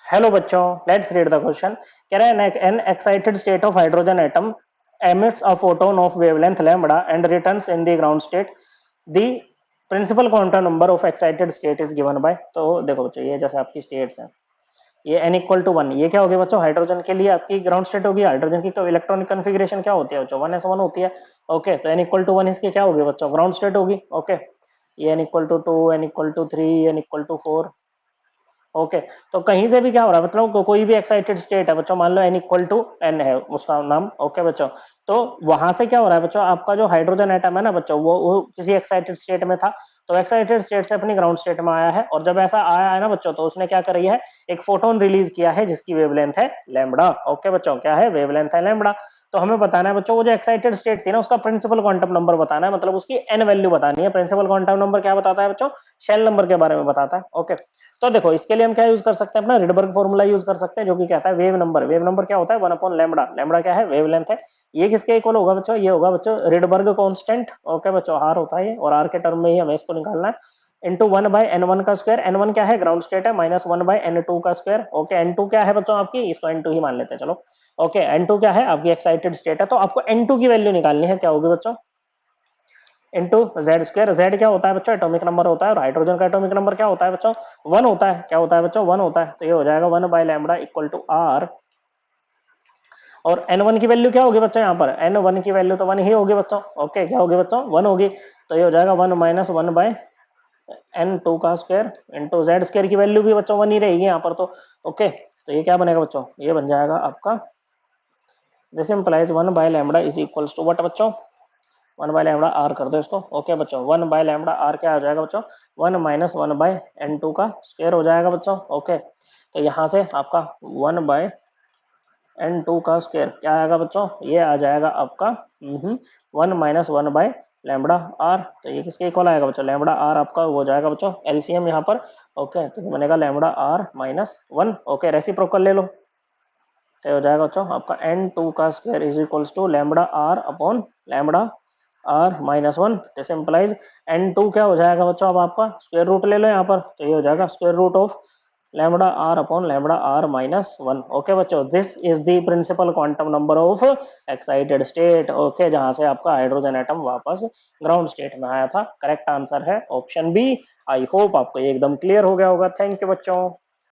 Hello बच्चों, let's read the question. कह रहा है N excited state of hydrogen atom emits a photon of wavelength lambda and returns in the ground state. The principal quantum number of excited state is given by। तो देखो बच्चों, ये जैसे आपकी states हैं, ये n इक्वल टू वन, ये क्या होगी बच्चों? हाइड्रोजन के लिए आपकी ग्राउंड स्टेट होगी। हाइड्रोजन की इलेक्ट्रॉनिक कन्फिग्रेशन क्या होती है बच्चों? 1s1 होती है। ओके, तो n इक्वल टू वन इसकी क्या होगी बच्चों? ग्राउंड स्टेट होगी। ओके, ये n equal to two, n equal to three, n equal to four. Okay, तो कहीं से भी क्या हो रहा है मतलब कोई भी एक्साइटेड स्टेट है बच्चों, मान लो n इक्वल टू एन है उसका नाम। ओके बच्चों, तो वहां से क्या हो रहा है बच्चों, आपका जो हाइड्रोजन एटम है ना बच्चों, वो किसी एक्साइटेड स्टेट में था, तो एक्साइटेड स्टेट से अपनी ग्राउंड स्टेट में आया है। और जब ऐसा आया है ना बच्चों, तो उसने क्या करी है, एक फोटोन रिलीज किया है जिसकी वेवलेंथ है लैम्बडा। ओके बच्चों, क्या है? वेवलेंथ है लैम्बडा। तो हमें बताना है बच्चों, वो जो एक्साइटेड स्टेट थी ना, उसका प्रिंसिपल क्वांटम नंबर बताना है, मतलब उसकी एन वैल्यू बतानी है। प्रिंसिपल क्वांटम नंबर क्या बताता है बच्चों? शेल नंबर के बारे में बताता है। ओके, तो देखो इसके लिए हम क्या यूज कर सकते हैं, अपना रिडबर्ग फॉर्मूला यूज कर सकते हैं, जो कि कहता है वेव नंबर। वेव नंबर क्या होता है? 1/लैम्बडा। लैम्बडा क्या है? वेवलेंथ है। ये किसके इक्वल होगा बच्चों? ये होगा बच्चों रिडबर्ग कांस्टेंट। ओके बच्चों, आर होता है ये, और आर के टर्म में ही हमें इसको निकालना है। इंटू 1/n1 का स्क्वायर। n1 क्या है? ग्राउंड स्टेट है। माइनस 1/n2 का स्क्वायर। ओके, n2 क्या है बच्चों आपकी? इसको n2 ही मान लेते हैं, चलो। ओके, n2 क्या है? आपकी एक्साइटेड स्टेट है, तो आपको n2 की वैल्यू निकालनी है। क्या होगी बच्चों? Into Z square. जेड क्या होता है बच्चों? एटॉमिक नंबर होता है। और हाइड्रोजन का एटॉमिक नंबर क्या होता है बच्चों? वन होता है। क्या होता है बच्चों? वन होता है। तो ये हो जाएगा 1/लैम्बडा इक्वल टू आर। और n1 की वैल्यू क्या होगी बच्चों? यहाँ पर n1 की वैल्यू तो वन ही होगी बच्चों। ओके, क्या होगी बच्चों? वन होगी। तो ये हो जाएगा 1 - 1/n2 का स्क्वायर इंटू जेड स्क्वायर की वैल्यू भी बच्चों वन ही रहेगी यहाँ पर तो। ओके, तो ये क्या बनेगा बच्चों? ये बन जाएगा आपका, दिस इंप्लाइज 1/लैम्बडा इज इक्वल्स टू व्हाट बच्चों? 1/लैम्बडा आर कर दो इसको। ओके बच्चों, 1/लैम्बडा आर क्या हो जाएगा बच्चों? 1 - 1/n2 का स्क्वायर हो जाएगा बच्चों। ओके, तो यहाँ से आपका 1/n2 का स्क्वायर क्या आएगा बच्चों? ये आ जाएगा आपका 1 - 1/लैम्बडा आर। तो ये किसके इक्वल आएगा बच्चों? लैम्बडा आर आपका हो जाएगा बच्चों एलसीएम यहाँ पर। ओके, तो ये बनेगा लैम्बडा आर -1। ओके, रेसिप्रोकल ले लो, तो हो जाएगा बच्चों आपका n2 का square is equals to lambda r upon lambda r -1। This implies n2 क्या हो जाएगा बच्चों? अब आपका स्क्वायर रूट ले लो यहाँ पर, तो ये हो जाएगा square root of lambda r upon lambda r -1। Okay बच्चों, this is the principal quantum number of excited state. Okay, जहां से आपका हाइड्रोजन एटम वापस ग्राउंड स्टेट में आया था। करेक्ट आंसर है ऑप्शन बी। आई होप आपको ये एकदम क्लियर हो गया होगा। थैंक यू बच्चों।